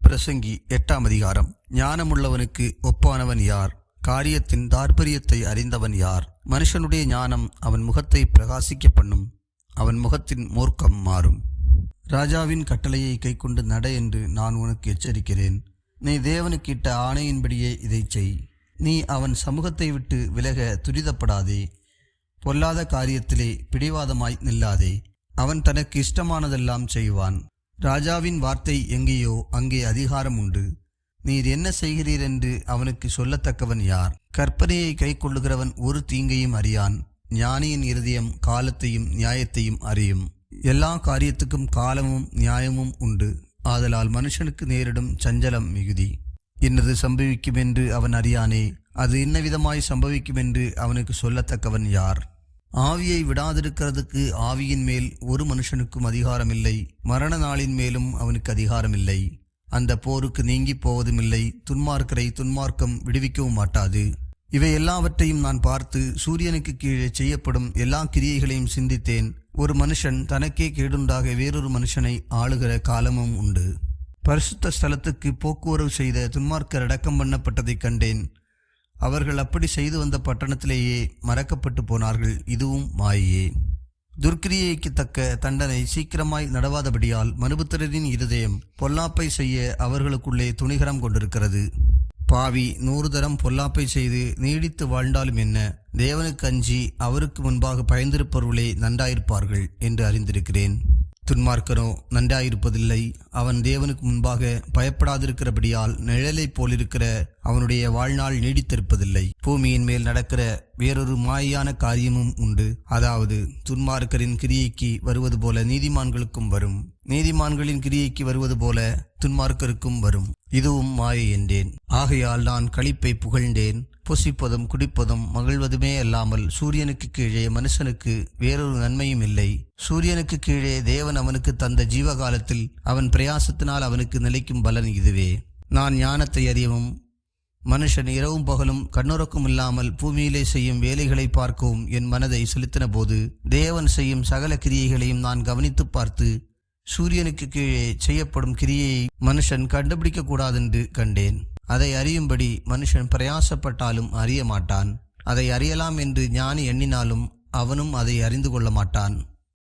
பிரசங்கி 8ஆம் அதிகாரம். ஞானமுள்ளவனுக்கு ஒப்பானவன் யார்? காரியத்தின் தாற்பரியத்தை அறிந்தவன் யார்? மனுஷனுடைய ஞானம் அவன் முகத்தை பிரகாசிக்க பண்ணும், அவன் முகத்தின் மூர்க்கம் மாறும். ராஜாவின் கட்டளையை கைக்கொண்டு நட என்று நான் உனக்கு எச்சரிக்கிறேன். நீ தேவனுக்கு இட்ட ஆணையின்படியே இதை செய். நீ அவன் சமூகத்தை விட்டு விலக துரிதப்படாதே. பொல்லாத காரியத்திலே பிடிவாதமாய் நில்லாதே. அவன் தனக்கு இஷ்டமானதெல்லாம் செய்வான். ராஜாவின் வார்த்தை எங்கேயோ அங்கே அதிகாரம் உண்டு. நீர் என்ன செய்கிறீர் என்று அவனுக்கு சொல்லத்தக்கவன் யார்? கற்பனையை கை கொள்ளுகிறவன் ஒரு தீங்கையும் அறியான். ஞானியின் இருதயம் காலத்தையும் நியாயத்தையும் அறியும். எல்லா காரியத்துக்கும் காலமும் நியாயமும் உண்டு. ஆதலால் மனுஷனுக்கு நேரிடும் சஞ்சலம் மிகுதி. இன்னது சம்பவிக்கும் என்று அவன் அறியானே. அது இன்ன விதமாய் சம்பவிக்கும் என்று அவனுக்கு சொல்லத்தக்கவன் யார்? ஆவியை விடாதிருக்கிறதுக்கு ஆவியின் மேல் ஒரு மனுஷனுக்கும் அதிகாரமில்லை. மரண நாளின் மேலும் அவனுக்கு அதிகாரமில்லை. அந்த போருக்கு நீங்கி போவதுமில்லை. துன்மார்க்கரை துன்மார்க்கம் விடுவிக்கவும் மாட்டாது. இவை எல்லாவற்றையும் நான் பார்த்து சூரியனுக்கு கீழே செய்யப்படும் எல்லா கிரியைகளையும் சிந்தித்தேன். ஒரு மனுஷன் தனக்கே கேடுண்டாக வேறொரு மனுஷனை ஆளுகிற காலமும் உண்டு. பரிசுத்த ஸ்தலத்துக்கு போக்குவரவு செய்த துன்மார்க்கர் அடக்கம் பண்ணப்பட்டதை கண்டேன். அவர்கள் அப்படி செய்து வந்த பட்டணத்திலேயே மறக்கப்பட்டு போனார்கள். இதுவும் மாயையே. துர்க்கிரியைக்கு தக்க தண்டனை சீக்கிரமாய் நடவாதபடியால் மனுபுத்திரரின் இருதயம் பொல்லாப்பை செய்ய அவர்களுக்குள்ளே துணிகரம் கொண்டிருக்கிறது. பாவி 100 தரம் பொல்லாப்பை செய்து நீடித்து வாழ்ந்தாலும் என்ன? தேவனுக்கு அஞ்சி அவருக்கு முன்பாக பயந்திருப்பவர்களே நன்றாயிருப்பார்கள் என்று அறிந்திருக்கிறேன். துன்மார்க்கனோ நன்றாயிருப்பதில்லை. அவன் தேவனுக்கு முன்பாக பயப்படாதிருக்கிறபடியால் நிழலைப் போலிருக்கிற அவனுடைய வாழ்நாள் நீடித்திருப்பதில்லை. பூமியின் மேல் நடக்கிற வேறொரு மாயான காரியமும் உண்டு. அதாவது துன்மார்க்கரின் கிரியைக்கு வருவது போல நீதிமான்களுக்கும் வரும், நீதிமான்களின் கிரியைக்கு வருவது போல துன்மார்க்கருக்கும் வரும். இதுவும் மாயை என்றேன். ஆகையால் நான் களிப்பை புகழ்ந்தேன். புசிப்பதும் குடிப்பதும் மகிழ்வதுமே அல்லாமல் சூரியனுக்கு கீழே மனுஷனுக்கு வேறொரு நன்மையும் இல்லை. சூரியனுக்கு கீழே தேவன் அவனுக்கு தந்த ஜீவகாலத்தில் அவன் பிரயாசத்தினால் அவனுக்கு நிலைக்கும் பலன் இதுவே. நான் ஞானத்தை அறியவும் மனுஷன் இரவும் பகலும் கண்ணுறக்கம் இல்லாமல் பூமியிலே செய்யும் வேலைகளை பார்க்கவும் என் மனதை செலுத்தின போது தேவன் செய்யும் சகல கிரியைகளையும் நான் கவனித்து பார்த்து சூரியனுக்கு கீழே செய்யப்படும் கிரியையை மனுஷன் கண்டுபிடிக்க கூடாதென்று கண்டேன். அதை அறியும்படி மனுஷன் பிரயாசப்பட்டாலும் அறிய மாட்டான். அதை அறியலாம் என்று ஞானி எண்ணினாலும் அவனும் அதை அறிந்து கொள்ள மாட்டான்.